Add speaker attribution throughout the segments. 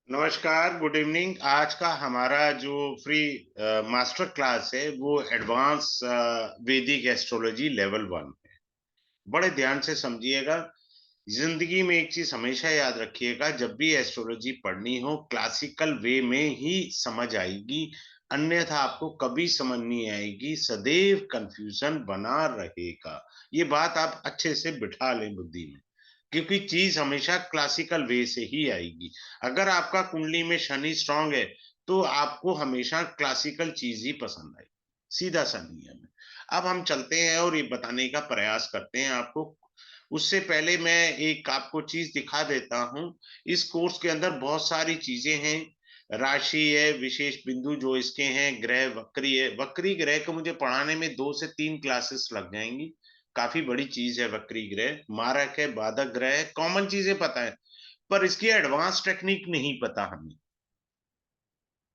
Speaker 1: नमस्कार, good evening. आज का हमारा जो फ्री मास्टर क्लास है वो एडवांस वैदिक एस्ट्रोलॉजी लेवल 1 है। बड़े ध्यान से समझिएगा। जिंदगी में एक चीज हमेशा याद रखिएगा, जब भी एस्ट्रोलॉजी पढ़नी हो क्लासिकल वे में ही समझ आएगी, अन्यथा आपको कभी समझ नहीं आएगी, सदैव कंफ्यूजन बना रहेगा। ये बात आप अच्छे से बिठा लें बुद्धि में, क्योंकि चीज हमेशा क्लासिकल वे से ही आएगी। अगर आपका कुंडली में शनि स्ट्रांग है तो आपको हमेशा क्लासिकल चीज ही पसंद आएगी। सीधा सा नियम है। अब हम चलते हैं और ये बताने का प्रयास करते हैं आपको। उससे पहले मैं एक आपको चीज दिखा देता हूं। इस कोर्स के अंदर बहुत सारी चीजें हैं। राशि है, विशेष बिंदु जो इसके हैं, ग्रह वक्री है। वक्री ग्रह को मुझे पढ़ाने में 2 से 3 क्लासेस लग जाएंगी। काफी बड़ी चीज है वक्री ग्रह। मारक है, बाधक ग्रह है, कॉमन चीजें पता है, पर इसकी एडवांस टेक्निक नहीं पता हमें।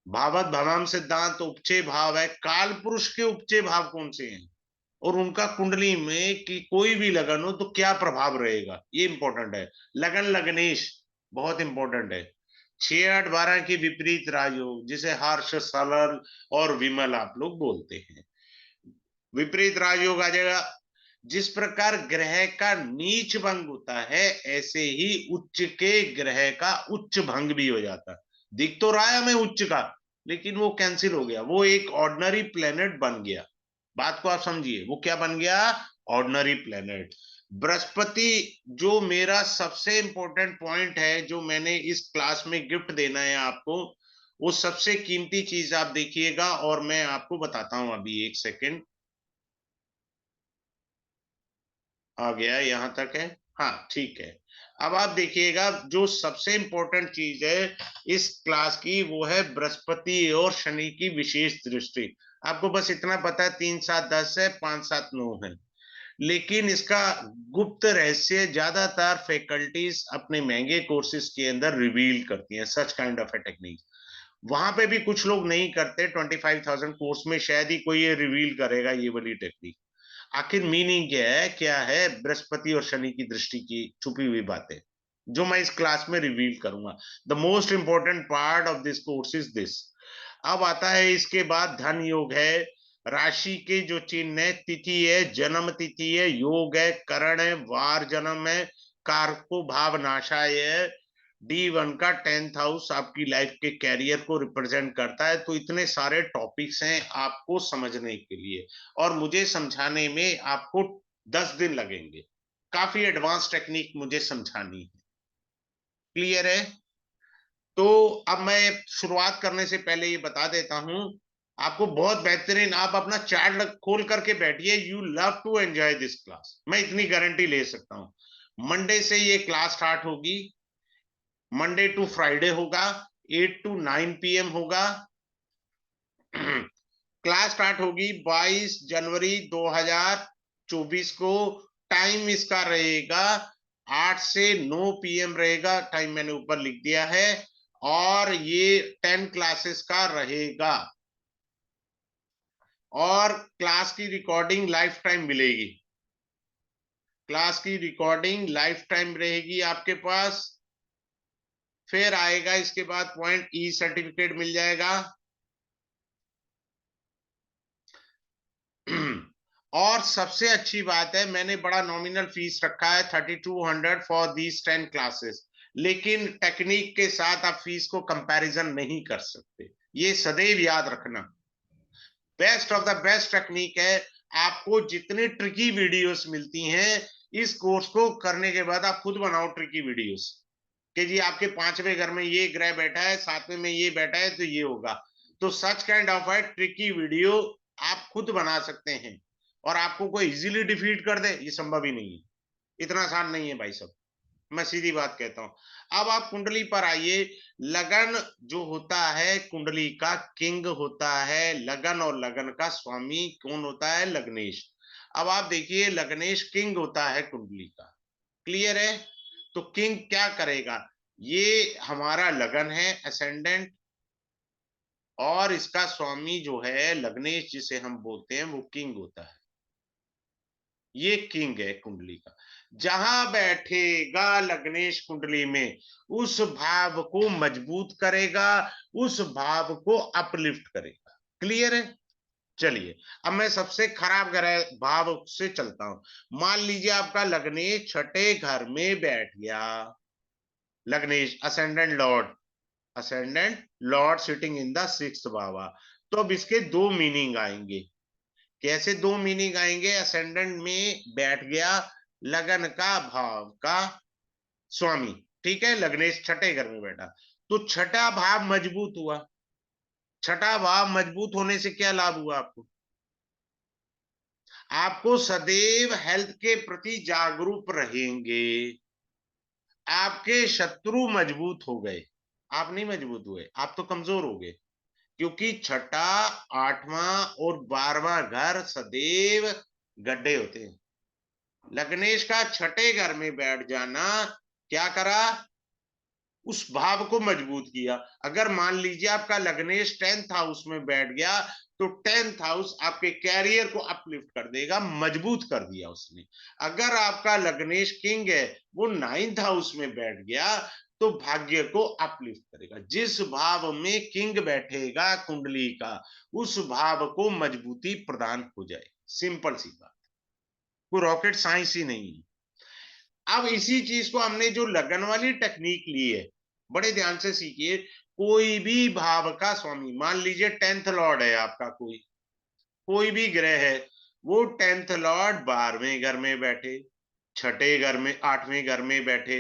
Speaker 1: भावत भवाम सिद्धांत, उपचय भाव है, काल पुरुष के उपचय भाव कौन से हैं, और उनका कुंडली में कि कोई भी लगन हो तो क्या प्रभाव रहेगा, ये इंपॉर्टेंट है। लगन लगनेश बहुत इंपॉर्टेंट है। 6 8 12 के विपरीत राजयोग, जिसे हर्ष सरल और विमल आप लोग बोलते हैं, विपरीत राजयोग आ जाएगा। जिस प्रकार ग्रह का नीच भंग होता है, ऐसे ही उच्च के ग्रह का उच्च भंग भी हो जाता है। दिख तो रहा है हमें उच्च का, लेकिन वो कैंसिल हो गया, वो एक ऑर्डिनरी प्लेनेट बन गया। बात को आप समझिए, वो क्या बन गया? Ordinary planet. बृहस्पति, जो मेरा सबसे इंपॉर्टेंट पॉइंट है, जो मैंने इस क्लास में गिफ्ट देना है आपको, वो सबसे कीमती चीज आप देखिएगा और मैं आपको बताता हूं। अभी एक सेकेंड, आ गया, यहां तक है। हाँ ठीक है। अब आप देखिएगा, जो सबसे इंपॉर्टेंट चीज है इस क्लास की, वो है बृहस्पति और शनि की विशेष दृष्टि। आपको बस इतना पता है 3 7 10 है, 5 7 9 है, लेकिन इसका गुप्त रहस्य ज्यादातर फैकल्टीज अपने महंगे कोर्सेज के अंदर रिवील करती हैं। Such kind of a technique वहां पे भी कुछ लोग नहीं करते। 25,000 कोर्स में शायद ही कोई ये रिवील करेगा ये वाली टेक्निक। आखिर मीनिंग क्या है बृहस्पति और शनि की दृष्टि की छुपी हुई बातें, जो मैं इस क्लास में रिवील करूंगा। The most important part of this course is this. अब आता है इसके बाद धन योग है। राशि के जो चिन्ह है, तिथि है, जन्म तिथि है, योग है, करण है, वार जन्म है, कारको भाव नाशाय है। D1 का 10th हाउस आपकी लाइफ के कैरियर को रिप्रेजेंट करता है। तो इतने सारे टॉपिक्स हैं आपको समझने के लिए, और मुझे समझाने में आपको 10 दिन लगेंगे। काफी एडवांस टेक्निक मुझे समझानी है। क्लियर है? तो अब मैं शुरुआत करने से पहले ये बता देता हूं आपको, बहुत बेहतरीन, आप अपना चार्ट खोल करके बैठिए। You love to enjoy this class, मैं इतनी गारंटी ले सकता हूं। मंडे से ये क्लास स्टार्ट होगी। मंडे टू फ्राइडे होगा। 8 to 9 PM होगा। क्लास स्टार्ट होगी 22 जनवरी 2024 को। टाइम इसका रहेगा 8 से 9 PM रहेगा। टाइम मैंने ऊपर लिख दिया है। और ये 10 क्लासेस का रहेगा, और क्लास की रिकॉर्डिंग लाइफ टाइम मिलेगी। क्लास की रिकॉर्डिंग लाइफ टाइम रहेगी आपके पास। फिर आएगा इसके बाद पॉइंट, ई सर्टिफिकेट मिल जाएगा। और सबसे अच्छी बात है, मैंने बड़ा नॉमिनल फीस रखा है 3200 फॉर दीज 10 क्लासेस। लेकिन टेक्निक के साथ आप फीस को कंपैरिजन नहीं कर सकते, ये सदैव याद रखना। Best of the best technique है। आपको जितनी ट्रिकी वीडियोस मिलती हैं, इस कोर्स को करने के बाद आप खुद बनाओ ट्रिकी वीडियोस, कि जी आपके 5वें घर में ये ग्रह बैठा है, 7वें में ये बैठा है, तो ये होगा। तो सच काइंड ऑफ है ट्रिकी वीडियो आप खुद बना सकते हैं। और आपको कोई इजीली डिफीट कर दे, ये संभव ही नहीं है। इतना आसान नहीं है भाई साहब, मैं सीधी बात कहता हूं। अब आप कुंडली पर आइए। लगन जो होता है कुंडली का किंग होता है। लगन और लगन का स्वामी कौन होता है? लग्नेश। अब आप देखिए, लग्नेश किंग होता है कुंडली का। क्लियर है? तो किंग क्या करेगा? ये हमारा लगन है, असेंडेंट, और इसका स्वामी जो है लग्नेश, जिसे हम बोलते हैं, वो किंग होता है। ये किंग है कुंडली का। जहां बैठेगा लग्नेश कुंडली में, उस भाव को मजबूत करेगा, उस भाव को अपलिफ्ट करेगा। क्लियर है? चलिए, अब मैं सबसे खराब ग्रह भाव से चलता हूं। मान लीजिए आपका लग्नेश छठे घर में बैठ गया। लग्नेश ascendant lord sitting in the sixth भावा। तो अब इसके दो मीनिंग आएंगे। कैसे दो मीनिंग आएंगे? असेंडेंट में बैठ गया लगन का भाव का स्वामी, ठीक है, लग्नेश छठे घर में बैठा, तो छठा भाव मजबूत हुआ। छठा भाव मजबूत होने से क्या लाभ हुआ आपको? आपको सदैव हेल्थ के प्रति जागरूक रहेंगे। आपके शत्रु मजबूत हो गए, आप नहीं मजबूत हुए, आप तो कमजोर हो गए। क्योंकि छठा, आठवां और 12वां घर सदैव गड्ढे होते हैं। लग्नेश का छठे घर में बैठ जाना क्या करा? उस भाव को मजबूत किया। अगर मान लीजिए आपका लग्नेश 10th हाउस में बैठ गया, तो 10th हाउस आपके कैरियर को अपलिफ्ट कर देगा, मजबूत कर दिया उसने। अगर आपका लग्नेश किंग है, वो 9th हाउस में बैठ गया, तो भाग्य को अपलिफ्ट करेगा। जिस भाव में किंग बैठेगा कुंडली का, उस भाव को मजबूती प्रदान हो जाए। सिंपल सी बात, कोई रॉकेट साइंस ही नहीं है। अब इसी चीज को हमने जो लगन वाली टेक्निक ली है, बड़े ध्यान से सीखिए। कोई भी भाव का स्वामी, मान लीजिए 10th लॉर्ड है आपका, कोई कोई भी ग्रह है, वो 10th लॉर्ड 12वें घर में बैठे, छठे घर में, 8वें घर में बैठे,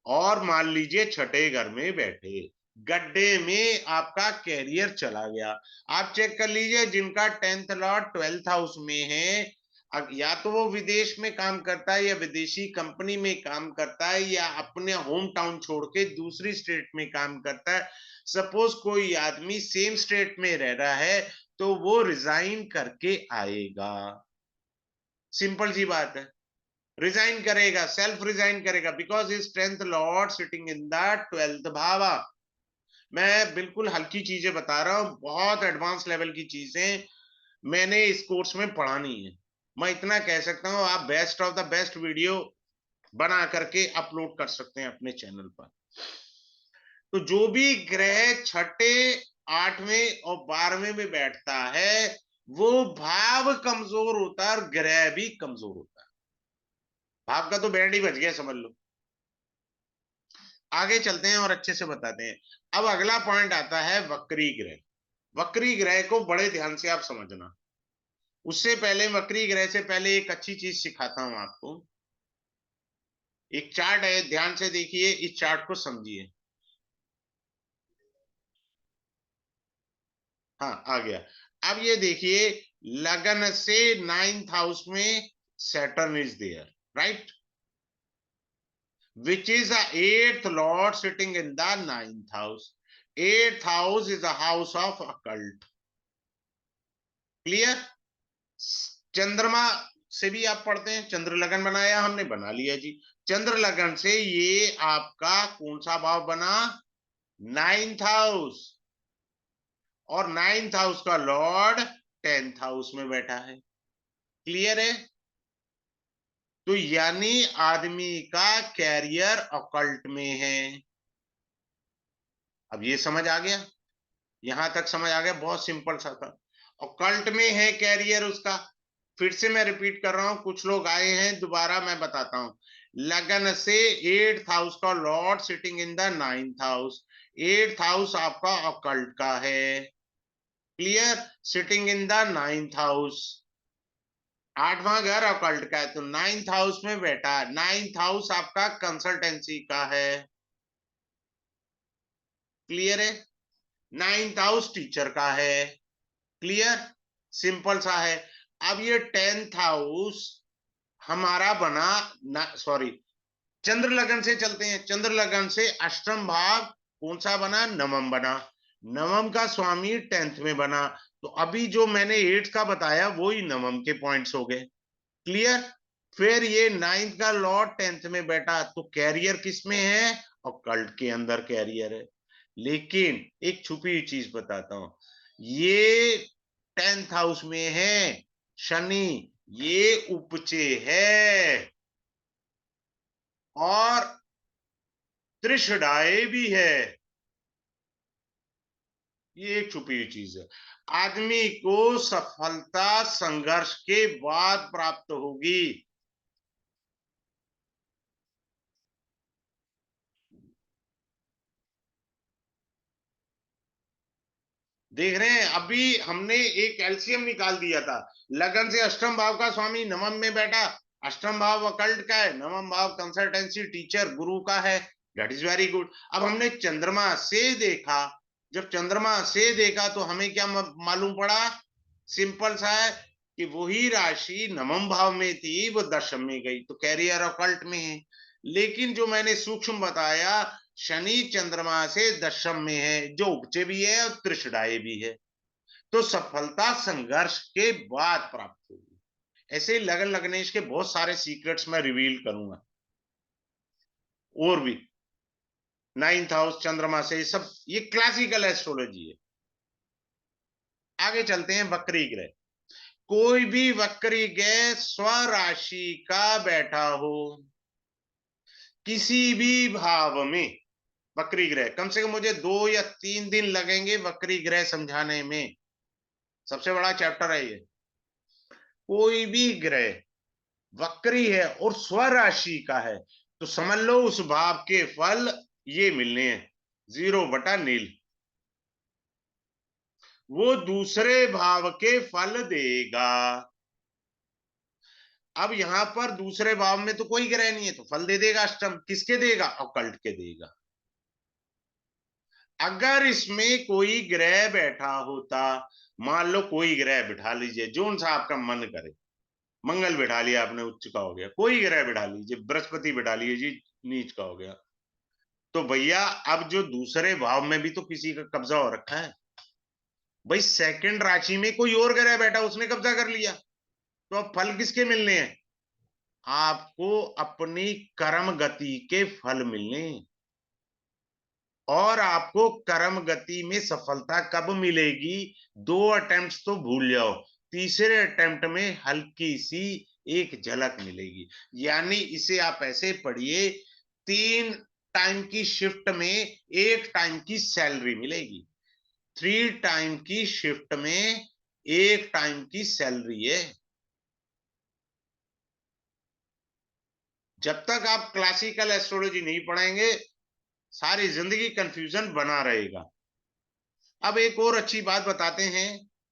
Speaker 1: और मान लीजिए छठे घर में बैठे, गड्ढे में आपका कैरियर चला गया। आप चेक कर लीजिए, जिनका 10th लॉर्ड 12th हाउस में है, या तो वो विदेश में काम करता है, या विदेशी कंपनी में काम करता है, या अपने होम टाउन छोड़ के दूसरी स्टेट में काम करता है। सपोज कोई आदमी सेम स्टेट में रह रहा है, तो वो रिजाइन करके आएगा। सिंपल सी बात है, रिजाइन करेगा, सेल्फ रिजाइन करेगा, because his 10th Lord sitting in the 12th भावा। मैं बिल्कुल हल्की चीजें बता रहा हूं, बहुत एडवांस लेवल की चीजें मैंने इस कोर्स में पढ़ा नहीं है। मैं इतना कह सकता हूं, आप best of the best video बना करके अपलोड कर सकते हैं अपने चैनल पर। तो जो भी ग्रह छठे, 8वें और 12वें में बैठता है, वो भाव कमजोर होता है और ग्रह भी कमजोर होता है। भाव का तो बैंड ही बच गया, समझ लो। आगे चलते हैं और अच्छे से बताते हैं। अब अगला पॉइंट आता है वक्री ग्रह। वक्री ग्रह को बड़े ध्यान से आप समझना। उससे पहले, वक्री ग्रह से पहले एक अच्छी चीज सिखाता हूं आपको। एक चार्ट है, ध्यान से देखिए, इस चार्ट को समझिए। हाँ, आ गया। अब ये देखिए, लगन से 9th हाउस में Saturn is there, right, which is the 8th lord sitting in the 9th house. 8th house is a house of occult. Clear? चंद्रमा से भी आप पढ़ते हैं, चंद्र लगन बनाया हमने, बना लिया जी। चंद्र लगन से ये आपका कौन सा भाव बना? 9th house. और 9th हाउस का लॉर्ड 10th हाउस में बैठा है। क्लियर है? तो यानी आदमी का कैरियर ऑकल्ट में है। अब ये समझ आ गया? यहां तक समझ आ गया? बहुत सिंपल सा था। ऑकल्ट में है कैरियर उसका। फिर से मैं रिपीट कर रहा हूं, कुछ लोग आए हैं, दोबारा मैं बताता हूं। लगन से 8th हाउस का lord sitting in the 9th house. 8th house आपका ऑकल्ट का है। Clear? Sitting in the 9th house. 8वां घर ऑकल्ट का है, तो 9th हाउस में बैठा। 9th हाउस आपका कंसल्टेंसी का है। क्लियर है? 9th हाउस टीचर का है। क्लियर? सिंपल सा है। अब ये 10th हाउस हमारा बना, सॉरी, चंद्र लगन से चलते हैं। चंद्र लगन से अष्टम भाव कौन सा बना? नवम बना। नवम का स्वामी 10th में बना। तो अभी जो मैंने 8th का बताया, वो ही नवम के पॉइंट्स हो गए। क्लियर? फिर ये 9th का लॉर्ड 10th में बैठा, तो कैरियर किस में है? और कल्ट के अंदर कैरियर है। लेकिन एक छुपी हुई चीज बताता हूं, ये 10th हाउस में है शनि, ये उपचे है। और त्रिशडाए भी है। ये एक छुपी हुई चीज है। आदमी को सफलता संघर्ष के बाद प्राप्त होगी। देख रहे हैं, अभी हमने एक एलसीएम निकाल दिया था। लगन से अष्टम भाव का स्वामी नवम में बैठा। अष्टम भाव अकल्ट का है, नवम भाव कंसल्टेंसी टीचर गुरु का है। That is very good. अब हमने चंद्रमा से देखा। जब चंद्रमा से देखा तो हमें क्या मालूम पड़ा? सिंपल सा है कि वही राशि नवम भाव में थी, वो दशम में गई, तो कैरियर अकल्ट में है। लेकिन जो मैंने सूक्ष्म बताया, शनि चंद्रमा से दशम में है, जो उपचे भी है और त्रिशडाए भी है, तो सफलता संघर्ष के बाद प्राप्त होगी। ऐसे ही लगन लग्नेश के बहुत सारे सीक्रेट्स मैं रिवील करूंगा, और भी। नाइन्थ हाउस चंद्रमा से, सब ये क्लासिकल एस्ट्रोलॉजी है। आगे चलते हैं। वक्री ग्रह, कोई भी वक्री ग्रह स्वराशि का बैठा हो किसी भी भाव में, वक्री ग्रह, कम से कम मुझे 2 या 3 दिन लगेंगे वक्री ग्रह समझाने में। सबसे बड़ा चैप्टर है ये। कोई भी ग्रह वक्री है और स्वराशि का है, तो समझ लो उस भाव के फल ये मिलने हैं, 0/नील। वो दूसरे भाव के फल देगा। अब यहां पर दूसरे भाव में तो कोई ग्रह नहीं है, तो फल दे देगा अष्टम। किसके देगा? ऑकल्ट के देगा। अगर इसमें कोई ग्रह बैठा होता, मान लो कोई ग्रह बिठा लीजिए, जोन सा आपका मन करे। मंगल बिठा लिया आपने, उच्च का हो गया। कोई ग्रह बिठा लीजिए, बृहस्पति बिठा लीजिए जी, नीच का हो गया। तो भैया अब जो दूसरे भाव में भी तो किसी का कब्जा हो रखा है। भाई सेकंड राशि में कोई और ग्रह बैठा, उसने कब्जा कर लिया, तो अब फल किसके मिलने हैं? आपको अपनी कर्म गति के फल मिलने हैं। और आपको कर्म गति में सफलता कब मिलेगी? 2 अटेम्प्ट तो भूल जाओ, तीसरे अटेम्प्ट में हल्की सी एक झलक मिलेगी। यानी इसे आप ऐसे पढ़िए, 3 टाइम की शिफ्ट में 1 टाइम की सैलरी मिलेगी। 3 टाइम की शिफ्ट में 1 टाइम की सैलरी है। जब तक आप क्लासिकल एस्ट्रोलॉजी नहीं पढ़ेंगे, सारी जिंदगी कंफ्यूजन बना रहेगा। अब एक और अच्छी बात बताते हैं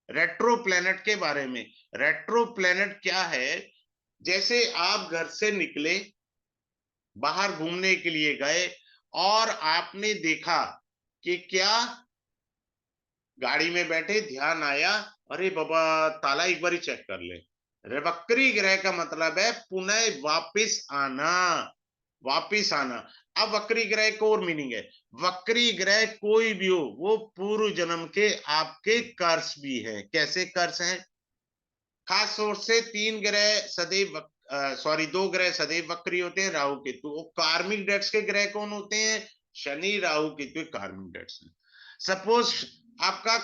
Speaker 1: रेट्रो प्लेनेट के बारे में। रेट्रो प्लेनेट क्या है? जैसे आप घर से निकले, बाहर घूमने के लिए गए, और आपने देखा कि क्या, गाड़ी में बैठे ध्यान आया, अरे बाबा ताला एक बार चेक कर ले। वक्री ग्रह का मतलब है पुनः वापिस आना, वापिस आना। अब वक्री ग्रह को और मीनिंग है, वक्री ग्रह कोई भी हो, वो पूर्व जन्म के आपके कर्स भी है। कैसे कर्स हैं? खास तौर से 3 ग्रह सदैव, सॉरी 2 ग्रह सदैव वक्री होते हैं, राहु केतु। वो कार्मिक डेट्स के ग्रह कौन होते हैं? शनि राहु केतु कार्मिक डेट्स। सपोज आपका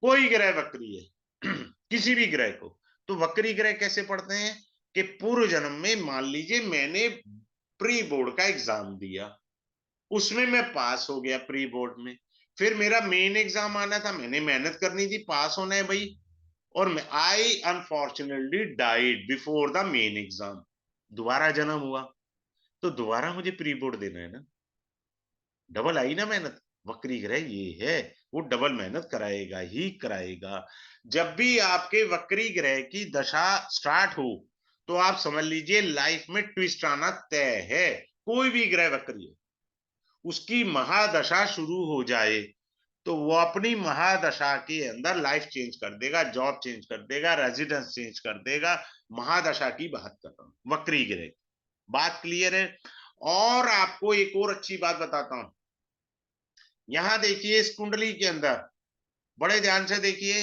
Speaker 1: कोई ग्रह वक्री है किसी भी ग्रह को, तो वक्री ग्रह कैसे पढ़ते हैं? कि पूर्व जन्म में मान लीजिए मैंने प्री बोर्ड का एग्जाम दिया, उसमें मैं पास हो गया प्री बोर्ड में। फिर मेरा मेन एग्जाम आना था, मैंने मेहनत करनी थी, पास होना है भाई, और मैं आई unfortunately died before the main exam. दोबारा जन्म हुआ, तो दोबारा मुझे प्री बोर्ड देना है ना, डबल आई ना मेहनत। वक्री ग्रह ये है, वो डबल मेहनत कराएगा ही कराएगा। जब भी आपके वक्री ग्रह की दशा स्टार्ट हो, तो आप समझ लीजिए लाइफ में ट्विस्ट आना तय है। कोई भी ग्रह वक्री हो, उसकी महादशा शुरू हो जाए, तो वो अपनी महादशा के अंदर लाइफ चेंज कर देगा, जॉब चेंज कर देगा, रेजिडेंस चेंज कर देगा। महादशा की बात कर रहा हूं, वक्री ग्रह। बात क्लियर है? और आपको एक और अच्छी बात बताता हूं। यहां देखिए इस कुंडली के अंदर, बड़े ध्यान से देखिए,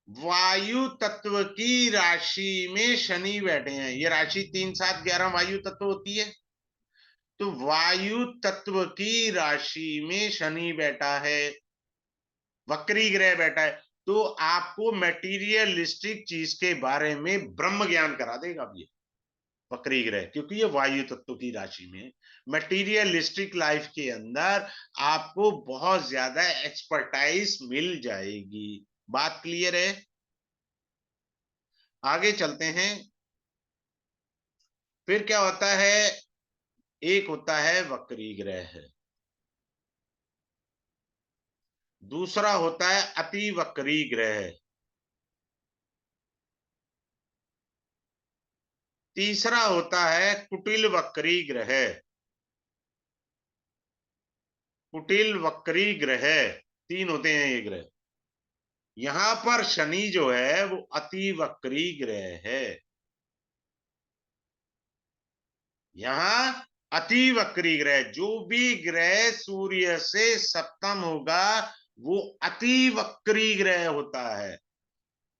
Speaker 1: वायु तत्व की राशि में शनि बैठे हैं। ये राशि 3 7 11 वायु तत्व होती है, तो वायु तत्व की राशि में शनि बैठा है, वक्री ग्रह बैठा है, तो आपको मेटीरियलिस्टिक चीज के बारे में ब्रह्म ज्ञान करा देगा अब ये। वक्री ग्रह, क्योंकि ये वायु तत्व की राशि में मटेरियलिस्टिक लाइफ के अंदर आपको बहुत ज्यादा एक्सपर्टाइज मिल जाएगी। बात क्लियर है? आगे चलते हैं। फिर क्या होता है? एक होता है वक्री ग्रह, दूसरा होता है अति वक्री ग्रह, तीसरा होता है कुटिल वक्री ग्रह। कुटिल वक्री ग्रह, तीन होते हैं ये ग्रह। यहां पर शनि जो है वो अति वक्री ग्रह है। यहां अति वक्री ग्रह, जो भी ग्रह सूर्य से सप्तम होगा वो अति वक्री ग्रह होता है।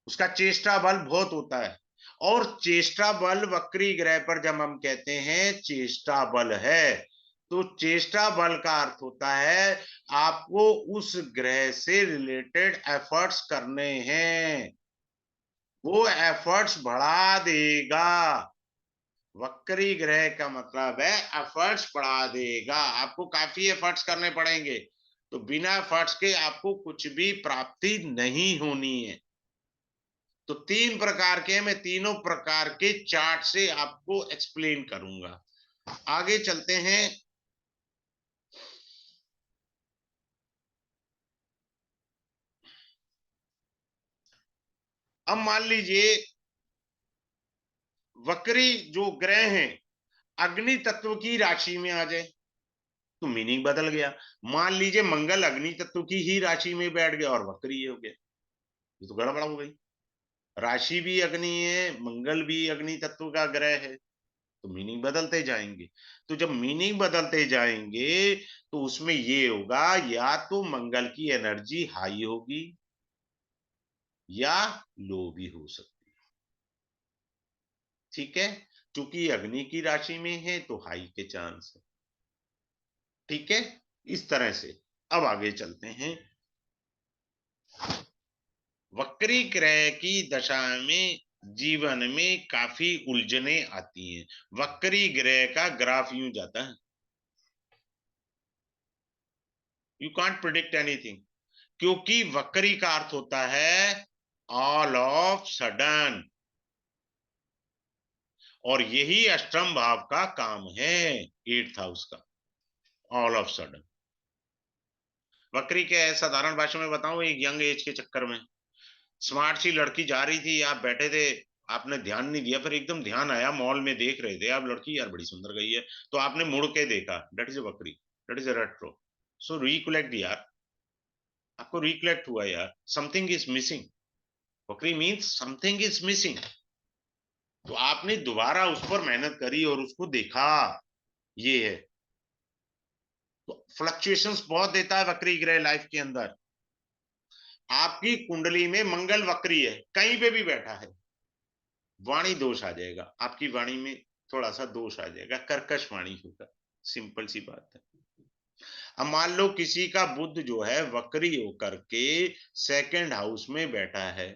Speaker 1: उसका चेष्टा बल बहुत होता है। और चेष्टा बल वक्री ग्रह पर जब हम कहते हैं चेष्टा बल है, तो चेष्टा बल का अर्थ होता है आपको उस ग्रह से रिलेटेड एफर्ट्स करने हैं, वो एफर्ट्स बढ़ा देगा। वक्री ग्रह का मतलब है एफर्ट्स बढ़ा देगा, आपको काफी एफर्ट्स करने पड़ेंगे, तो बिना एफर्ट्स के आपको कुछ भी प्राप्ति नहीं होनी है। तो तीन प्रकार के, मैं तीनों प्रकार के चार्ट से आपको एक्सप्लेन करूंगा। आगे चलते हैं। अब मान लीजिए वक्री जो ग्रह हैं अग्नि तत्व की राशि में आ जाए, तो मीनिंग बदल गया। मान लीजिए मंगल अग्नि तत्व की ही राशि में बैठ गया और वक्री हो गया, ये तो गड़बड़ हो गई। राशि भी अग्नि है, मंगल भी अग्नि तत्व का ग्रह है, तो मीनिंग बदलते जाएंगे। तो जब मीनिंग बदलते जाएंगे तो उसमें ये होगा, या तो मंगल की एनर्जी हाई होगी या लो भी हो सकती है। ठीक है, क्योंकि अग्नि की राशि में है तो हाई के चांस है। ठीक है, इस तरह से। अब आगे चलते हैं। वक्री ग्रह की दशा में जीवन में काफी उलझने आती हैं। वक्री ग्रह का ग्राफ यूं जाता है, यू कांट प्रिडिक्ट एनीथिंग, क्योंकि वक्री का अर्थ होता है ऑल ऑफ सडन, और यही अष्टम भाव का काम है, एट्थ हाउस का, ऑल ऑफ सडन। वक्री क्या है, साधारण भाषा में बताऊं, एक यंग एज के चक्कर में स्मार्ट सी लड़की जा रही थी, आप बैठे थे, आपने ध्यान नहीं दिया, फिर एकदम ध्यान आया, मॉल में देख रहे थे आप, लड़की यार बड़ी सुंदर गई है, तो आपने मुड़ के देखा, दैट इज अ वक्री, that is a retro. So recollect यार, आपको रिकलेक्ट हुआ यार, समथिंग इज मिसिंग। वक्री मीन्स समथिंग इज मिसिंग, तो आपने दोबारा उस पर मेहनत करी और उसको देखा, ये है। तो फ्लक्चुएशंस बहुत देता है वक्री ग्रह लाइफ के अंदर। आपकी कुंडली में मंगल वक्री है, कहीं पे भी बैठा है, वाणी दोष आ जाएगा, आपकी वाणी में थोड़ा सा दोष आ जाएगा, कर्कश वाणी होगा, सिंपल सी बात है। अब मान लो किसी का बुध जो है वक्री होकर के सेकंड हाउस में बैठा है,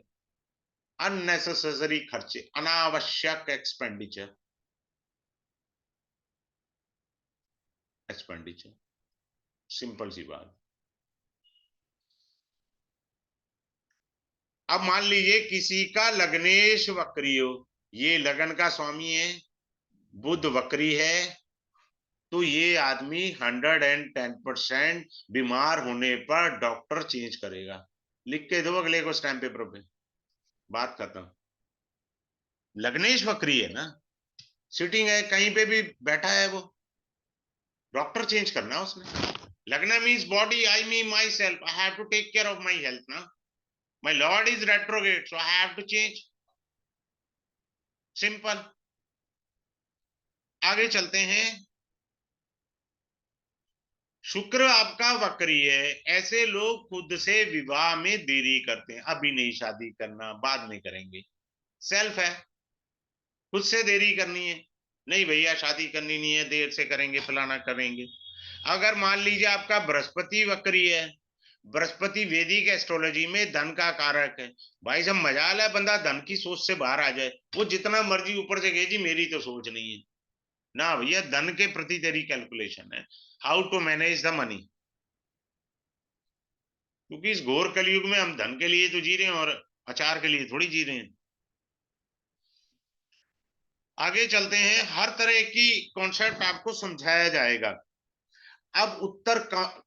Speaker 1: अननेसेसरी खर्चे, अनावश्यक एक्सपेंडिचर, एक्सपेंडिचर, सिंपल सी बात। अब मान लीजिए किसी का लग्नेश वक्री हो, ये लगन का स्वामी है, बुध वक्री है, तो ये आदमी 110% बीमार होने पर डॉक्टर चेंज करेगा। लिख के दो अगले को स्टैम्प पेपर पे, बात खत्म। लग्नेश वक्री है ना, सिटिंग है, कहीं पे भी बैठा है वो, डॉक्टर चेंज करना है उसने। लगना means body, I mean myself, I have to take care of my health ना। My lord is retrograde, so I have to change, simple. आगे चलते हैं। शुक्र आपका वक्री है, ऐसे लोग खुद से विवाह में देरी करते हैं, अभी नहीं शादी करना, बाद में करेंगे, सेल्फ है, खुद से देरी करनी है, नहीं भैया शादी करनी नहीं है, देर से करेंगे, फलाना करेंगे। अगर मान लीजिए आपका बृहस्पति वक्री है, बृहस्पति वैदिक एस्ट्रोलॉजी में धन का कारक है। भाई सब मजाल है, बंदा धन की सोच से बाहर आ जाए, वो जितना मर्जी ऊपर से कहे जी मेरी तो सोच नहीं है ना भैया, धन के प्रति तेरी कैलकुलेशन है, how to manage the money. क्योंकि इस घोर कलयुग में हम धन के लिए तो जी रहे हैं और अचार के लिए थोड़ी जी रहे हैं। आगे चलते हैं, हर तरह की कॉन्सेप्ट आपको समझाया जाएगा। अब उत्तर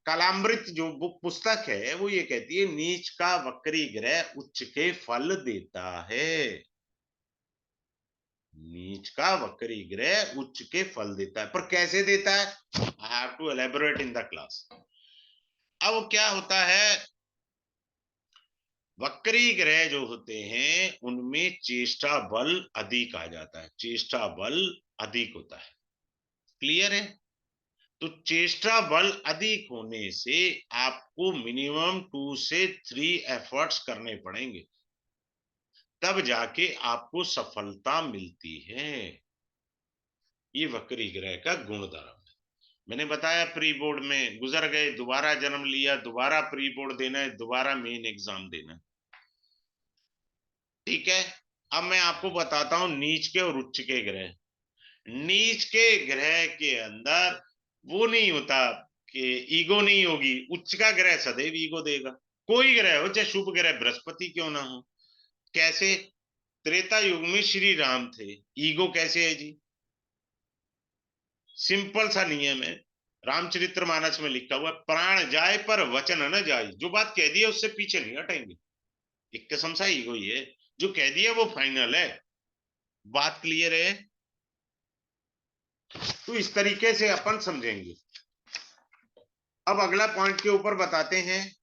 Speaker 1: कलामृत जो बुक पुस्तक है वो ये कहती है नीच का वक्री ग्रह उच्च के फल देता है। नीच का वक्री ग्रह उच्च के फल देता है, पर कैसे देता है, I have to elaborate in the class. अब क्या होता है, वक्री ग्रह जो होते हैं उनमें चेष्टा बल अधिक आ जाता है, चेष्टा बल अधिक होता है। क्लियर है? तो चेष्टा बल अधिक होने से आपको मिनिमम 2 से 3 एफर्ट्स करने पड़ेंगे, तब जाके आपको सफलता मिलती है। ये वक्री ग्रह का गुण धर्म है। मैंने बताया प्री बोर्ड में गुजर गए, दोबारा जन्म लिया, दोबारा प्री बोर्ड देना है, दोबारा मेन एग्जाम देना है। ठीक है, अब मैं आपको बताता हूं नीच के और उच्च के ग्रह। नीच के ग्रह के अंदर वो नहीं होता कि ईगो नहीं होगी, उच्च का ग्रह सदैव ईगो देगा। कोई ग्रह हो, चाहे शुभ ग्रह बृहस्पति क्यों ना हो। कैसे? त्रेता युग में श्री राम थे, ईगो कैसे है जी? सिंपल सा नियम है, रामचरितमानस में लिखा हुआ, प्राण जाए पर वचन न जाए। जो बात कह दी है उससे पीछे नहीं हटेंगे। एक किस्म सा ईगो ही है, जो कह दिया वो फाइनल है। बात क्लियर है? तो इस तरीके से अपन समझेंगे। अब अगला पॉइंट के ऊपर बताते हैं।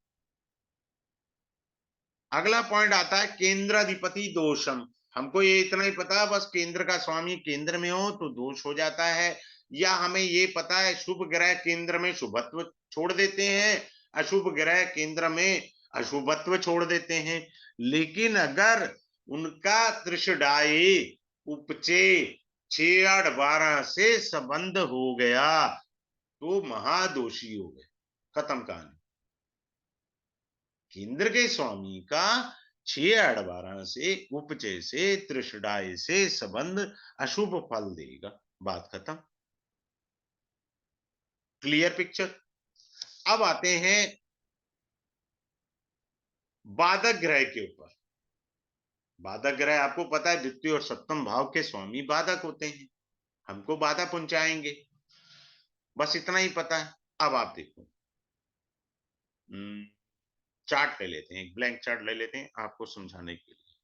Speaker 1: अगला पॉइंट आता है केंद्राधिपति दोषम। हमको ये इतना ही पता है बस, केंद्र का स्वामी केंद्र में हो तो दोष हो जाता है। या हमें ये पता है शुभ ग्रह केंद्र में शुभत्व छोड़ देते हैं, अशुभ ग्रह केंद्र में अशुभत्व छोड़ देते हैं। लेकिन अगर उनका त्रिषडाई उपचे 6 8 12 से संबंध हो गया तो महादोषी हो गए, खत्म कहानी। केंद्र के स्वामी का 6 8 12 से उपचय से त्रिषडाई से संबंध अशुभ फल देगा, बात खत्म। Clear picture? अब आते हैं बाधक ग्रह के ऊपर। बाधक ग्रह आपको पता है द्वितीय और सप्तम भाव के स्वामी बाधक होते हैं, हमको बाधा पहुंचाएंगे, बस इतना ही पता है। अब आप देखो, चार्ट ले लेते हैं, एक ब्लैंक चार्ट ले लेते हैं आपको समझाने के लिए।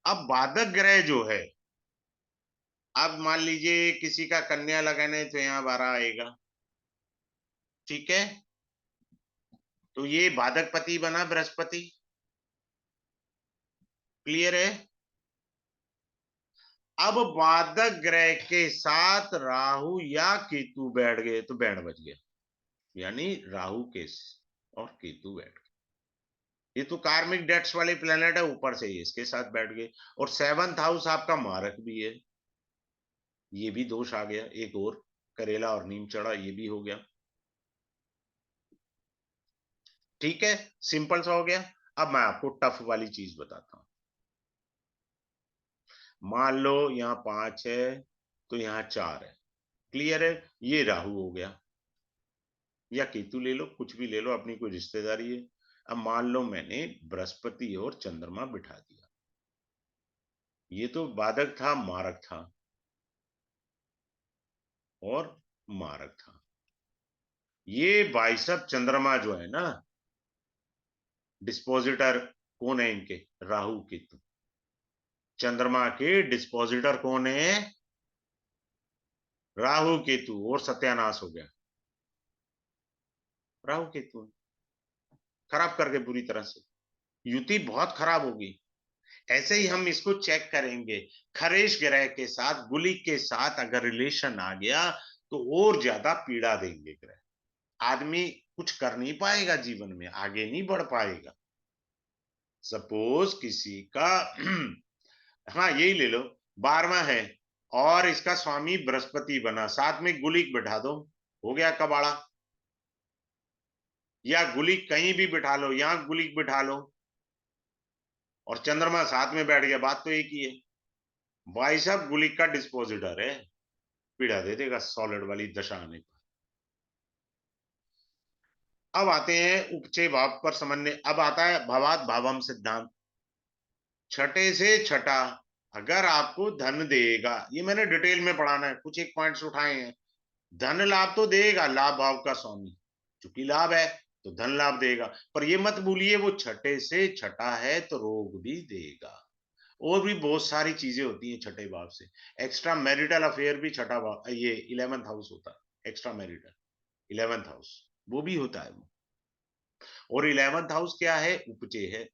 Speaker 1: अब बाधक ग्रह जो है, अब मान लीजिए किसी का कन्या लगन है तो यहाँ 12 आएगा। ठीक है, तो ये बाधक पति बना बृहस्पति। क्लियर है? अब बाधक ग्रह के साथ राहु या केतु बैठ गए तो बैंड बज गया, यानी राहु के और केतु बैठ गए। ये तो कार्मिक डेट्स वाले प्लेनेट है, ऊपर से ये इसके साथ बैठ गए। और 7th हाउस आपका मारक भी है, ये भी दोष आ गया। एक और करेला और नीम चढ़ा, ये भी हो गया। ठीक है, सिंपल सा हो गया। अब मैं आपको टफ वाली चीज बताता हूं। मान लो यहाँ 5 है तो यहाँ 4 है। क्लियर है? ये राहु हो गया, या केतु ले लो, कुछ भी ले लो, अपनी कोई रिश्तेदारी है। अब मान लो मैंने बृहस्पति और चंद्रमा बिठा दिया, ये तो बाधक था मारक था, और मारक था। ये बाइसप चंद्रमा जो है ना, डिस्पोजिटर कौन है इनके? राहु केतु। चंद्रमा के डिस्पोजिटर कौन है? राहु केतु। और सत्यानाश हो गया, राहु केतु खराब करके पूरी तरह से, युति बहुत खराब होगी। ऐसे ही हम इसको चेक करेंगे, खरेश ग्रह के साथ गुलिक के साथ अगर रिलेशन आ गया तो और ज्यादा पीड़ा देंगे ग्रह। आदमी कुछ कर नहीं पाएगा जीवन में, आगे नहीं बढ़ पाएगा। सपोज किसी का हाँ यही ले लो, 12वां है और इसका स्वामी बृहस्पति बना, साथ में गुलिक बैठा दो, हो गया कबाड़ा। या गुलिक कहीं भी बिठा लो, यहां गुलिक बिठा लो और चंद्रमा साथ में बैठ गया, बात तो एक ही है। भाई साहब गुलिक का डिस्पोजिटर है, पीड़ा दे देगा सॉलिड वाली दशा आने पर। अब आते हैं उपचय भाव पर समन्वय। अब आता है भवात भावम सिद्धांत। छठे से छठा अगर आपको धन देगा, ये मैंने डिटेल में पढ़ाना है, कुछ एक पॉइंट्स उठाए हैं। धन लाभ तो देगा, लाभ भाव का स्वामी, चूंकि लाभ है तो धन लाभ देगा, पर ये मत भूलिए वो छठे से छठा है तो रोग भी देगा। और भी बहुत सारी चीजें होती हैं छठे भाव से। एक्स्ट्रा मैरिटल अफेयर भी छठा भाव, ये 11th हाउस होता है, एक्स्ट्रा मैरिटल 11th हाउस वो भी होता है वो। और 11th हाउस क्या है? उपचय है।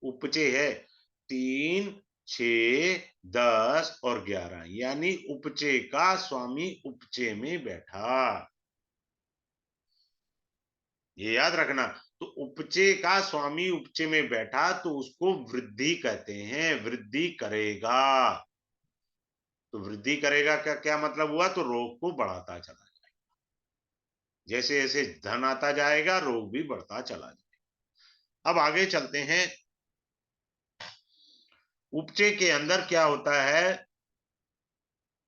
Speaker 1: उपचय है 3, 6, 10 और 11, यानी उपचय का स्वामी उपचय में बैठा, ये याद रखना। तो उपचय का स्वामी उपचय में बैठा तो उसको वृद्धि कहते हैं, वृद्धि करेगा। तो वृद्धि करेगा का क्या मतलब हुआ? तो रोग को बढ़ाता चला जाएगा, जैसे जैसे धन आता जाएगा रोग भी बढ़ता चला जाएगा। अब आगे चलते हैं। उपचय के अंदर क्या होता है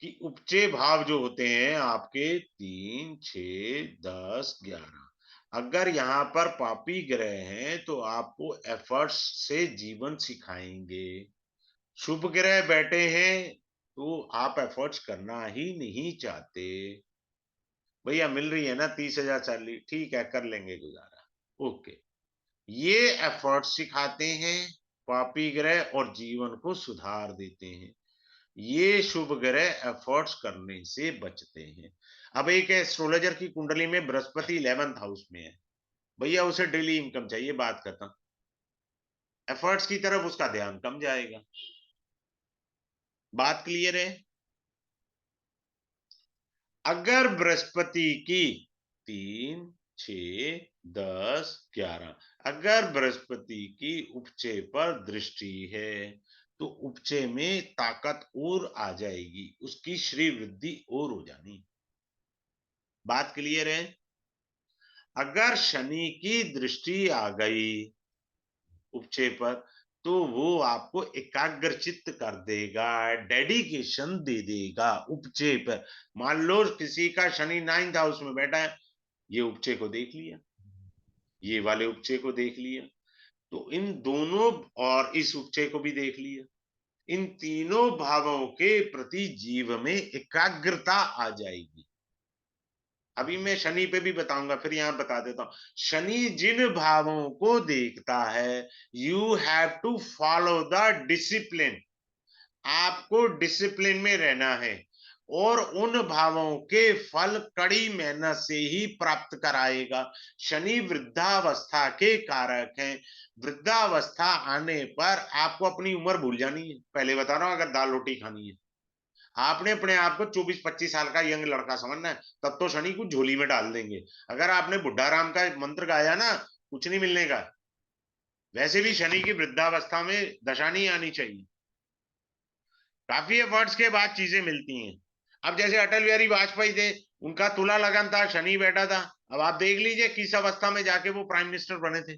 Speaker 1: कि उपचय भाव जो होते हैं आपके 3, 6, 10, 11, अगर यहां पर पापी ग्रह हैं तो आपको एफर्ट्स से जीवन सिखाएंगे। शुभ ग्रह बैठे हैं तो आप एफर्ट्स करना ही नहीं चाहते। भैया मिल रही है ना 30,000 सैलरी, ठीक है कर लेंगे गुजारा, ओके। ये एफर्ट सिखाते हैं पापी ग्रह और जीवन को सुधार देते हैं। ये शुभ ग्रह एफर्ट्स करने से बचते हैं। अब एक एस्ट्रोलॉजर की कुंडली में बृहस्पति 11th हाउस में है, भैया उसे डेली इनकम चाहिए, बात करता, एफर्ट्स की तरफ उसका ध्यान कम जाएगा। बात क्लियर है? अगर बृहस्पति की 3, 6, 10, 11, अगर बृहस्पति की उपचय पर दृष्टि है तो उपचय में ताकत और आ जाएगी, उसकी श्री वृद्धि और हो जानी। बात क्लियर है? अगर शनि की दृष्टि आ गई उपचय पर तो वो आपको एकाग्रचित्त कर देगा, डेडिकेशन दे देगा उपचय पर। मान लो किसी का शनि 9th हाउस में बैठा है, ये उपचय को देख लिया, ये वाले उपचय को देख लिया, तो इन दोनों और इस उपचय को भी देख लिया, इन तीनों भावों के प्रति जीव में एकाग्रता आ जाएगी। अभी मैं शनि पे भी बताऊंगा, फिर यहां बता देता हूं। शनि जिन भावों को देखता है, you have to follow the discipline, आपको डिसिप्लिन में रहना है और उन भावों के फल कड़ी मेहनत से ही प्राप्त कराएगा। शनि वृद्धावस्था के कारक हैं। वृद्धावस्था आने पर आपको अपनी उम्र भूल जानी है, पहले बता रहा हूं, अगर दाल रोटी खानी है। आपने अपने आप को 24-25 साल का यंग लड़का समझना है, तब तो शनि कुछ झोली में डाल देंगे। अगर आपने बुढ़ा राम का मंत्र गाया ना, कुछ नहीं मिलने का। वैसे भी शनि की वृद्धावस्था में दशा नहीं आनी चाहिए, काफी एफर्ट्स के बाद चीजें मिलती हैं। अब जैसे अटल बिहारी वाजपेयी थे, उनका तुला लगन था, शनि बैठा था। अब आप देख लीजिए किस अवस्था में जाके वो प्राइम मिनिस्टर बने थे।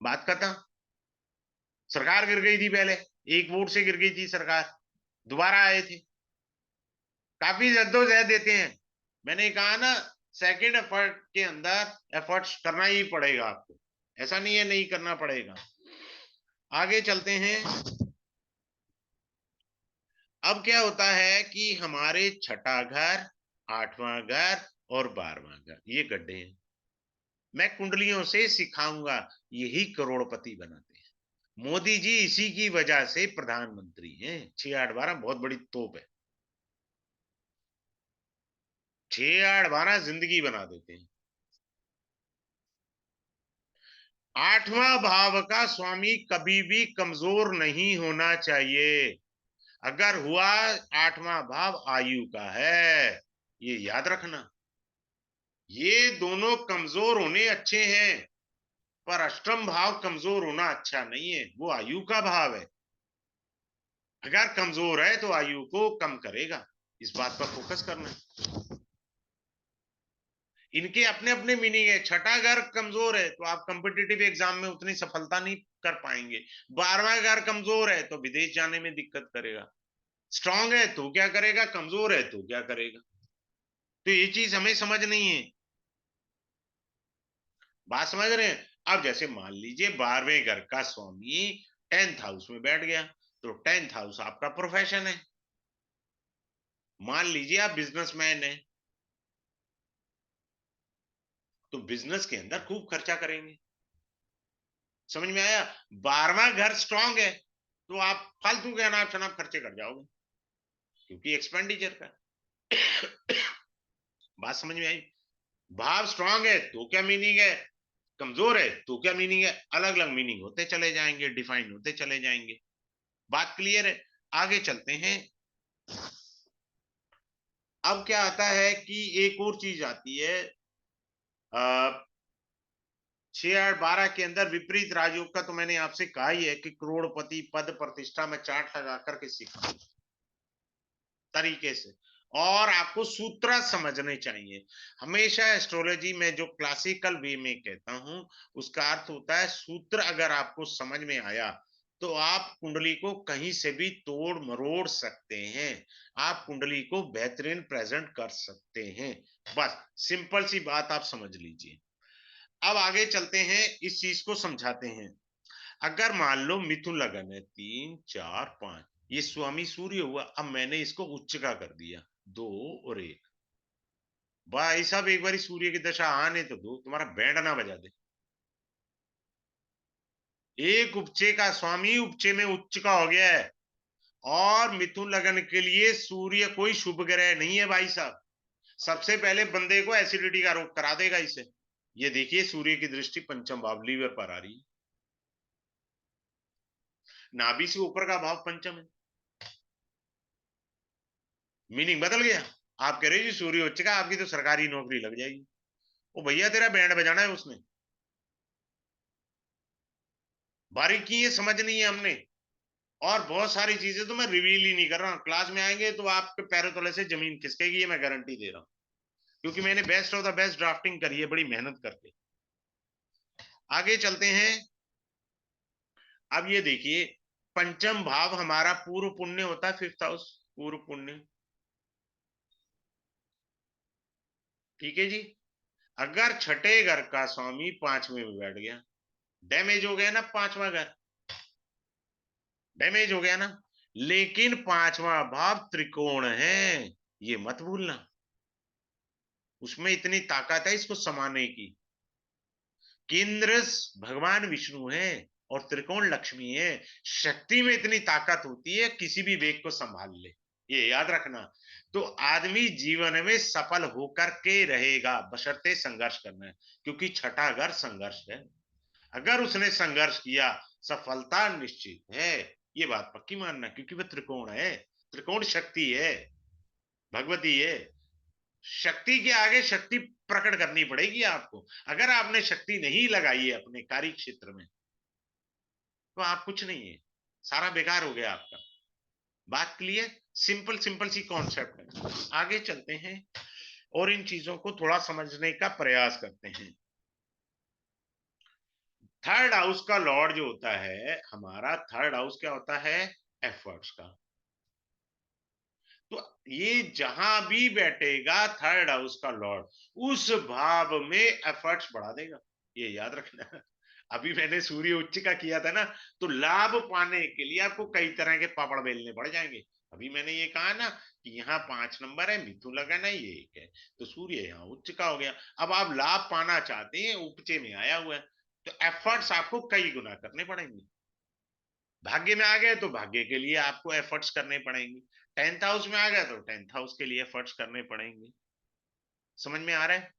Speaker 1: बात करता, सरकार गिर गई थी पहले, एक वोट से गिर गई थी सरकार, दोबारा आए थे। काफी जद्दोजहद देते हैं। मैंने कहा ना, सेकंड एफर्ट के अंदर एफर्ट्स करना ही पड़ेगा आपको, ऐसा नहीं है नहीं करना पड़ेगा। आगे चलते हैं। अब क्या होता है कि हमारे छठा घर, 8वां घर और 12वां घर ये गड्ढे हैं। मैं कुंडलियों से सिखाऊंगा, यही करोड़पति बनाते हैं। मोदी जी इसी की वजह से प्रधानमंत्री हैं। 6, 8, 12 बहुत बड़ी तोप है। 6, 8, 12 जिंदगी बना देते हैं। 8वां भाव का स्वामी कभी भी कमजोर नहीं होना चाहिए। अगर हुआ, 8वां भाव आयु का है, ये याद रखना। ये दोनों कमजोर होने अच्छे हैं, पर अष्टम भाव कमजोर होना अच्छा नहीं है, वो आयु का भाव है। अगर कमजोर है तो आयु को कम करेगा, इस बात पर फोकस करना है। इनके अपने अपने मीनिंग है। छठा घर कमजोर है तो आप कॉम्पिटिटिव एग्जाम में उतनी सफलता नहीं कर पाएंगे। 12वां घर कमजोर है तो विदेश जाने में दिक्कत करेगा। स्ट्रांग है तो क्या करेगा, कमजोर है तो क्या करेगा। तो ये चीज हमें समझ नहीं है। बात समझ रहे हैं। अब जैसे मान लीजिए 12वें घर का स्वामी 10th हाउस में बैठ गया, तो 10th हाउस आपका प्रोफेशन है। मान लीजिए आप बिजनेसमैन है, तो बिजनेस के अंदर खूब खर्चा करेंगे। समझ में आया। 12वां घर स्ट्रांग है तो आप फालतू के अनाप शनाप खर्चे कर जाओगे, क्योंकि एक्सपेंडिचर का। बात समझ में आई। भाव स्ट्रांग है तो क्या मीनिंग है, कमजोर है तो क्या मीनिंग है, अलग अलग मीनिंग होते चले जाएंगे, डिफाइन होते चले जाएंगे। बात क्लियर है। आगे चलते हैं। अब क्या आता है कि एक और चीज आती है। 6 8 12 के अंदर विपरीत राजयोग का तो मैंने आपसे कहा ही है कि करोड़पति पद प्रतिष्ठा में चार्ट लगा करके सीखा तरीके से। और आपको सूत्र समझने चाहिए। हमेशा एस्ट्रोलॉजी में जो क्लासिकल वे में कहता हूं, उसका अर्थ होता है सूत्र अगर आपको समझ में आया तो आप कुंडली को कहीं से भी तोड़ मरोड़ सकते हैं। आप कुंडली को बेहतरीन प्रेजेंट कर सकते हैं। बस सिंपल सी बात आप समझ लीजिए। अब आगे चलते हैं, इस चीज को समझाते हैं। अगर मान लो मिथुन लगन है 3 4 5, ये स्वामी सूर्य हुआ। अब मैंने इसको उच्च का कर दिया 2 और 1। भाई साहब एक बार सूर्य की दशा आने तो दो, तुम्हारा बैंड ना बजा दे। एक उपचे का स्वामी उपचे में उच्च का हो गया है। और मिथुन लगन के लिए सूर्य कोई शुभ ग्रह नहीं है भाई साहब। सबसे पहले बंदे को एसिडिटी का रोग करा देगा इसे। ये देखिए सूर्य की दृष्टि पंचम भाव लीवर पर आ रही है। नाभि से ऊपर का भाव पंचम है। मीनिंग बदल गया। आप कह रहे हो जी सूर्य उच्च का, आपकी तो सरकारी नौकरी लग जाएगी। ओ भैया तेरा बैंड बजाना है उसने। बारीकी ये समझनी है हमने। और बहुत सारी चीजें तो मैं रिवील ही नहीं कर रहा हूं। क्लास में आएंगे तो आपके पैरों तले से जमीन खिसकेगी, ये मैं गारंटी दे रहा हूं। क्योंकि मैंने best of the best drafting करी है बड़ी मेहनत करके। आगे चलते हैं। अब ये देखिए, पंचम भाव हमारा पूर्व पुण्य होता है, 5th हाउस पूर्व पुण्य। ठीक है जी। अगर छठे घर का स्वामी 5वें में बैठ गया, डैमेज हो गया ना 5वां घर, डैमेज हो गया ना। लेकिन 5वां भाव त्रिकोण है, ये मत भूलना। उसमें इतनी ताकत है इसको समाने की। केंद्र भगवान विष्णु है और त्रिकोण लक्ष्मी है। शक्ति में इतनी ताकत होती है, किसी भी वेग को संभाल ले, ये याद रखना। तो आदमी जीवन में सफल होकर के रहेगा, बशर्ते संघर्ष करना है। क्योंकि छठा घर संघर्ष है। अगर उसने संघर्ष किया, सफलता निश्चित है। ये बात पक्की मानना, क्योंकि वह त्रिकोण है। त्रिकोण शक्ति है, भगवती है। शक्ति के आगे शक्ति प्रकट करनी पड़ेगी आपको। अगर आपने शक्ति नहीं लगाई है अपने कार्य क्षेत्र में, तो आप कुछ नहीं है, सारा बेकार हो गया आपका। बात क्लियर। सिंपल सिंपल सी कॉन्सेप्ट है। आगे चलते हैं और इन चीजों को थोड़ा समझने का प्रयास करते हैं। थर्ड हाउस का लॉर्ड जो होता है हमारा, थर्ड हाउस क्या होता है, एफर्ट्स का। तो ये जहां भी बैठेगा थर्ड हाउस का लॉर्ड, उस भाव में एफर्ट्स बढ़ा देगा, ये याद रखना। अभी मैंने सूर्य उच्च का किया था ना, तो लाभ पाने के लिए आपको कई तरह के पापड़ बेलने पड़ जाएंगे। अभी मैंने ये कहा ना कि यहाँ 5 नंबर है, मिथुन लगन है, ये एक है, तो सूर्य यहाँ उच्च का हो गया। अब आप लाभ पाना चाहते हैं, उपचे में आया हुआ है, तो एफर्ट्स आपको कई गुना करने पड़ेंगे। भाग्य में आ गए तो भाग्य के लिए आपको एफर्ट्स करने पड़ेंगे। 10th हाउस में आ गया तो 10th हाउस के लिए एफर्ट्स करने पड़ेंगे। समझ में आ रहा है।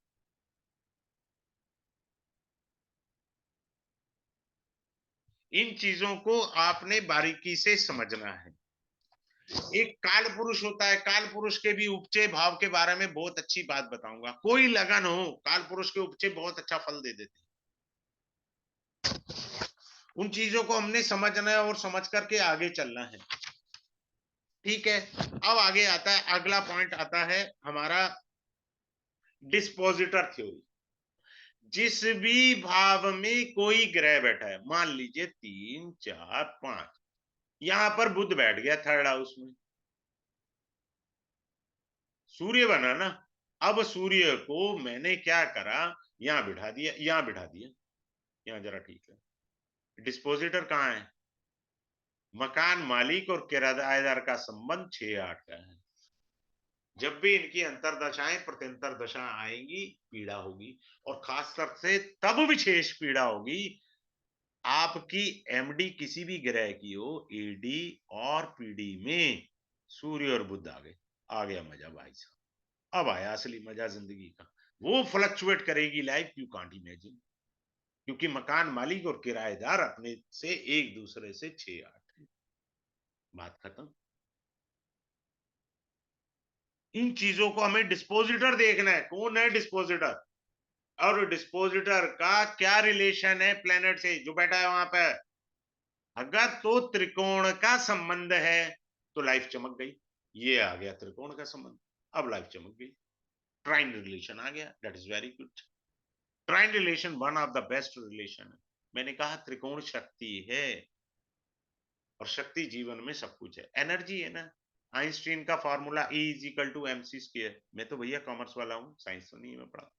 Speaker 1: इन चीजों को आपने बारीकी से समझना है। एक काल पुरुष होता है, काल पुरुष के भी उपचय भाव के बारे में बहुत अच्छी बात बताऊंगा। कोई लगन हो, काल पुरुष के उपचय बहुत अच्छा फल दे देते हैं। उन चीजों को हमने समझना है और समझ करके आगे चलना है। ठीक है। अब आगे आता है, अगला पॉइंट आता है हमारा डिस्पोजिटर थ्योरी, जिस भी भाव में कोई ग्रह बैठा है, मान लीजिए 3, 4, 5, यहां पर बुध बैठ गया थर्ड हाउस में, सूर्य बना ना। अब सूर्य को मैंने क्या करा, यहां बिठा दिया, यहां बिठा दिया, यहां जरा ठीक है। डिस्पोजिटर कहाँ है? मकान मालिक और किराएदार का संबंध 6-8 का है। जब भी इनकी अंतरदशाएं प्रत्यंतर दशा आएंगी, पीड़ा होगी, और खासकर से तब विशेष पीड़ा होगी आपकी एमडी किसी भी ग्रह की हो, एडी और पीडी में सूर्य और बुध आ गया मजा भाई साहब, अब आया असली मजा जिंदगी का। वो फ्लक्चुएट करेगी लाइफ, यू कांट इमेजिन, क्योंकि मकान मालिक और किराएदार अपने से एक दूसरे से 6-8 है। बात खत्म। इन चीजों को हमें डिस्पोजिटर देखना है, कौन है डिस्पोजिटर, और डिस्पोजिटर का क्या रिलेशन है प्लेनेट से जो बैठा है वहां पे। अगर तो त्रिकोण का संबंध है तो लाइफ चमक गई, ये आ गया त्रिकोण का संबंध, अब लाइफ चमक गई। ट्राइन रिलेशन आ गया, that is very good. Trine relation one of the best relation है। मैंने कहा त्रिकोण शक्ति है, और शक्ति जीवन में सब कुछ है, एनर्जी है ना। आइंस्टीन का formula E is equal to MC square, मैं तो भैया कॉमर्स वाला हूँ, साइंस तो नहीं मैं पढ़ा।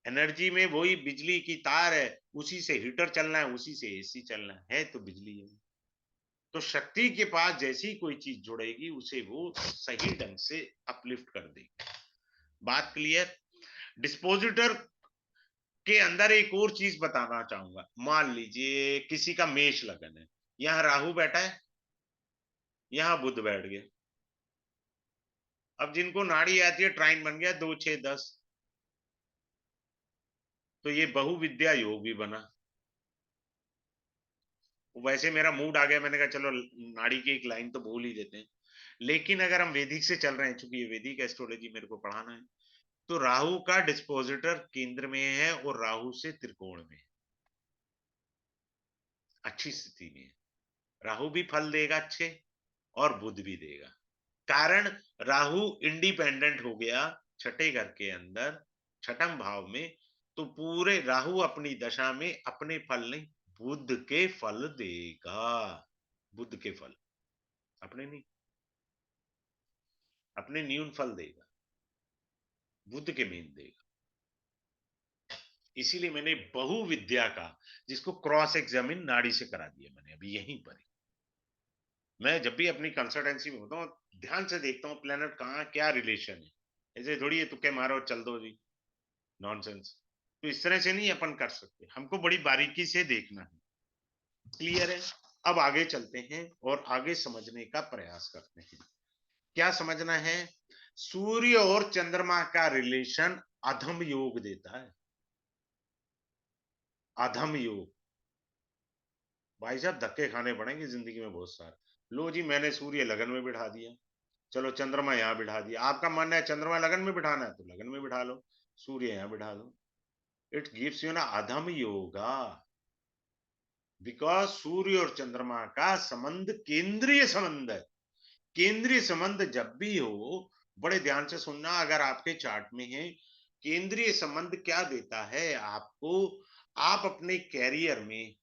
Speaker 1: एनर्जी में वही बिजली की तार है, उसी से हीटर चलना है, उसी से AC चलना है तो बिजली है। तो शक्ति के पास जैसी कोई चीज जुड़ेगी उसे वो सही ढंग से अपलिफ्ट कर देगी। बात क्लियर। डिस्पोजिटर के अंदर एक और चीज बताना चाहूंगा, मान लीजिए किसी का मेष लगन है, यहाँ राहु बैठा है, यहाँ बुध बैठ गया। अब जिनको नाड़ी आती है, ट्राइन बन गया 2, 6, 10, तो ये बहुविद्या योग भी बना। वैसे मेरा मूड आ गया, मैंने कहा चलो नाड़ी की एक लाइन तो बोल ही देते हैं, लेकिन अगर हम वैदिक से चल रहे हैं, चूंकि ये वैदिक एस्ट्रोलॉजी मेरे को पढ़ाना है, तो राहु का डिस्पोजिटर केंद्र में है और राहु से त्रिकोण में, अच्छी स्थिति में है। राहु भी फल देगा अच्छे, और बुध भी देगा। कारण राहु इंडिपेंडेंट हो गया छठे घर के अंदर, छठम भाव में, तो पूरे राहु अपनी दशा में अपने फल नहीं, बुध के फल देगा। बुध के फल अपने नहीं, अपने न्यून फल देगा, बुध के मेन देगा। इसीलिए मैंने बहुविद्या का, जिसको क्रॉस एग्जामिन नाड़ी से करा दिया मैंने अभी यहीं पर ही। मैं जब भी अपनी कंसल्टेंसी में होता हूँ, ध्यान से देखता हूँ प्लेनेट कहाँ क्या रिलेशन है, ऐसे थोड़ी है तुक्के मारो चल दो जी, नॉनसेंस। तो इस तरह से नहीं अपन कर सकते, हमको बड़ी बारीकी से देखना है। क्लियर है? अब आगे चलते हैं और आगे समझने का प्रयास करते हैं। क्या समझना है? सूर्य और चंद्रमा का रिलेशन अधम योग देता है। अधम योग भाई साहब, धक्के खाने पड़ेंगे जिंदगी में बहुत सारे। लो जी, मैंने सूर्य लगन में बिठा दिया, चलो चंद्रमा यहां बिठा दिया। आपका मन है चंद्रमा लगन में बिठाना है तो लगन में बिठा लो, सूर्य यहां बिठा दो। इट गिव्स यू ना अधम योगा, बिकॉज सूर्य और चंद्रमा का संबंध केंद्रीय संबंध है। केंद्रीय संबंध जब भी हो, बड़े ध्यान से सुनना अगर आपके चार्ट में है, केंद्रीय संबंध क्या देता है आपको, आप अपने कैरियर में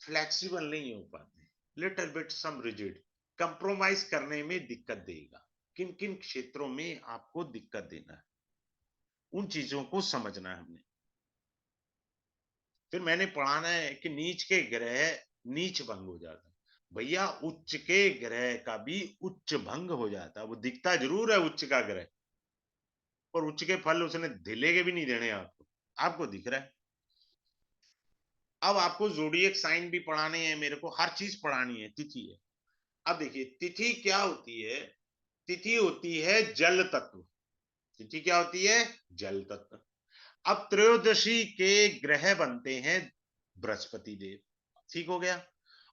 Speaker 1: फ्लेक्सिबल नहीं हो पाते, लिटिल बिट सम रिजिड, कंप्रोमाइज करने में दिक्कत देगा। किन किन क्षेत्रों में आपको दिक्कत देना है, उन चीजों को समझना है हमने। फिर मैंने पढ़ाना है कि नीच के ग्रह नीच भंग हो जाता है। भैया उच्च के ग्रह का भी उच्च भंग हो जाता है, वो दिखता जरूर है उच्च का ग्रह, पर उच्च के फल उसने धिले के भी नहीं देने आपको, आपको दिख रहा है। अब आपको जोडिएक साइन भी पढ़ाने हैं, मेरे को हर चीज पढ़ानी है, तिथि है। अब देखिए तिथि क्या होती है, तिथि होती है जल तत्व। तिथि क्या होती है? जल तत्व। अब त्रयोदशी के ग्रह बनते हैं बृहस्पति देव, ठीक हो गया,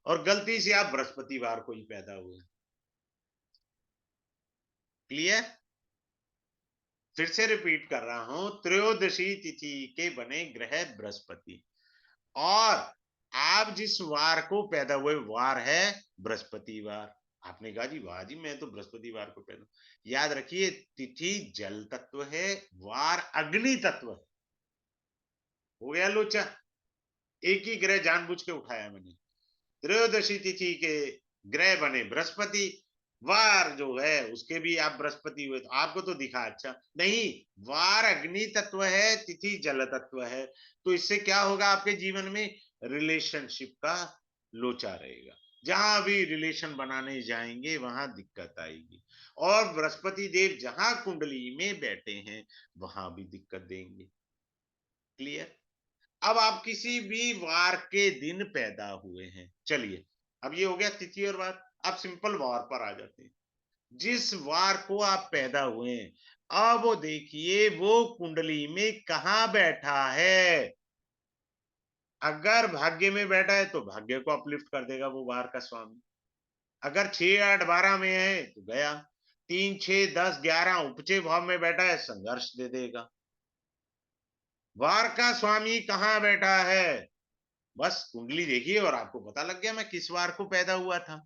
Speaker 1: और गलती से आप बृहस्पतिवार को ही पैदा हुए। क्लियर? फिर से रिपीट कर रहा हूं, त्रयोदशी तिथि के बने ग्रह बृहस्पति, और आप जिस वार को पैदा हुए वार है बृहस्पतिवार। आपने कहा जी वाह जी, मैं तो बृहस्पतिवार को पैदा। याद रखिए, तिथि जल तत्व है, वार अग्नि तत्व है। हो गया लोचा। एक ही ग्रह जानबूझ के उठाया मैंने। त्रयोदशी तिथि के ग्रह बने बृहस्पति, वार जो है उसके भी आप बृहस्पति हुए, तो आपको तो दिखा अच्छा नहीं। वार अग्नि तत्व है, तिथि जल तत्व है, तो इससे क्या होगा आपके जीवन में? रिलेशनशिप का लोचा रहेगा। जहां भी रिलेशन बनाने जाएंगे वहां दिक्कत आएगी, और बृहस्पति देव जहां कुंडली में बैठे हैं वहां भी दिक्कत देंगे। क्लियर? अब आप किसी भी वार के दिन पैदा हुए हैं, चलिए, अब ये हो गया तिथि और वार। अब सिंपल वार पर आ जाते हैं। जिस वार को आप पैदा हुए हैं, अब वो देखिए वो कुंडली में कहां बैठा है। अगर भाग्य में बैठा है तो भाग्य को अपलिफ्ट कर देगा वो वार का स्वामी। अगर 6, 8, 12 में है तो गया। 3, 6, 10, 11 उपचे भाव में बैठा है, संघर्ष दे देगा। वार का स्वामी कहां बैठा है? बस कुंडली देखिए और आपको पता लग गया मैं किस वार को पैदा हुआ था।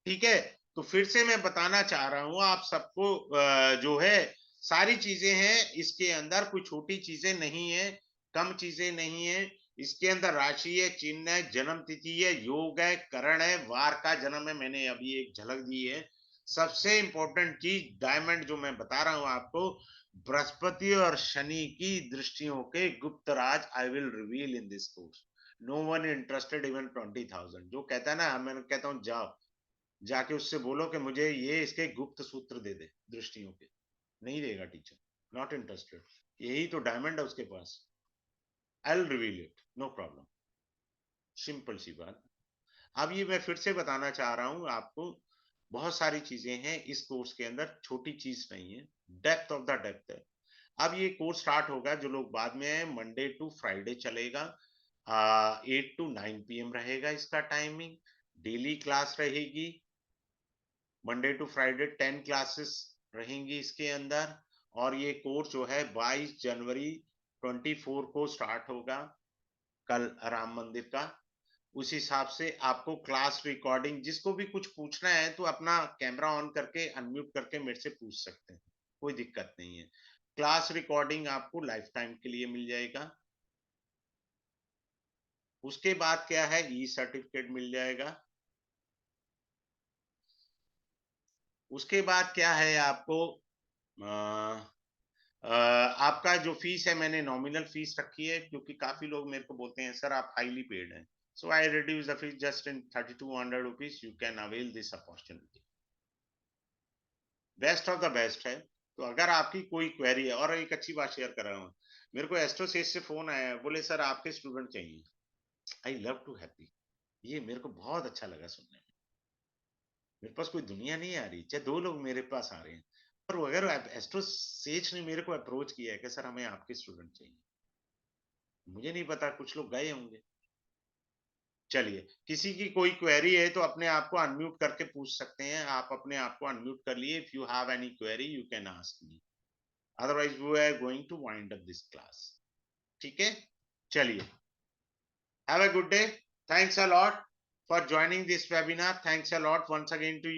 Speaker 1: ठीक है, तो फिर से मैं बताना चाह रहा हूं आप सबको, जो है सारी चीजें हैं इसके अंदर, कोई छोटी चीजें नहीं है, कम चीजें नहीं है। इसके अंदर राशि है, चिन्ह है, जन्म तिथि है, योग है, करण है, वार का जन्म है, मैंने अभी एक झलक दी है। सबसे इंपॉर्टेंट चीज डायमंड जो मैं बता रहा हूं आपको, बृहस्पति और शनि की दृष्टियों के गुप्त राज I will reveal in this course. No one interested, even 20,000। जो कहता है ना, मैं कहता हूँ जाओ जाके उससे बोलो कि मुझे ये इसके गुप्त सूत्र दे दे दृष्टियों के। नहीं देगा टीचर, नॉट इंटरेस्टेड। यही तो डायमंड है उसके पास। I will reveal it, no problem. Simple सी बात। अब ये मैं फिर से बताना चाह रहा हूं आपको, बहुत सारी चीजें हैं इस कोर्स के अंदर, छोटी चीज नहीं है, डेप्थ ऑफ द डेप्थ है। अब ये कोर्स स्टार्ट होगा, जो लोग बाद में है, मंडे टू फ्राइडे चलेगा। 8 to 9 PM रहेगा इसका टाइमिंग। डेली क्लास रहेगी। मंडे टू फ्राइडे 10 क्लासेस रहेंगी इसके अंदर। और ये कोर्स जो है 22 जनवरी 24 को स्टार्ट होगा, कल राम मंदिर का। उस हिसाब से आपको क्लास रिकॉर्डिंग, जिसको भी कुछ पूछना है तो अपना कैमरा ऑन करके अनम्यूट करके मेरे से पूछ सकते हैं, कोई दिक्कत नहीं है। क्लास रिकॉर्डिंग आपको लाइफ टाइम के लिए मिल जाएगा। उसके बाद क्या है, ई सर्टिफिकेट मिल जाएगा। उसके बाद क्या है आपको, आपका जो फीस है, मैंने नॉमिनल फीस रखी है, क्योंकि काफी लोग मेरे को बोलते हैं सर आप हाईली पेड हैं। So I reduce the fees just in 3200 rupees. You can avail this opportunity. Best of the best है। तो अगर आपकी कोई क्वेरी है, और एक अच्छी बात शेयर कर रहा हूँ, मेरे को एस्ट्रोसेज से फोन आया, बोले सर आपके स्टूडेंट चाहिए। I love to happy. ये मेरे को बहुत अच्छा लगा सुनने में। मेरे पास कोई दुनिया नहीं आ रही, चाहे 2 लोग मेरे पास आ रहे हैं, पर अगर एस्ट्रोसेज ने मेरे को अप्रोच किया है कि सर हमें आपके स्टूडेंट चाहिए, मुझे नहीं पता, कुछ लोग गए होंगे। चलिए, किसी की कोई क्वेरी है तो अपने आप को अनम्यूट करके पूछ सकते हैं। आप अपने आप को अनम्यूट कर लिए। If you have any query you can ask me, otherwise we are going to wind up this class. ठीक है, चलिए, have a good day. Thanks a lot for joining this webinar. Thanks a lot once again to you.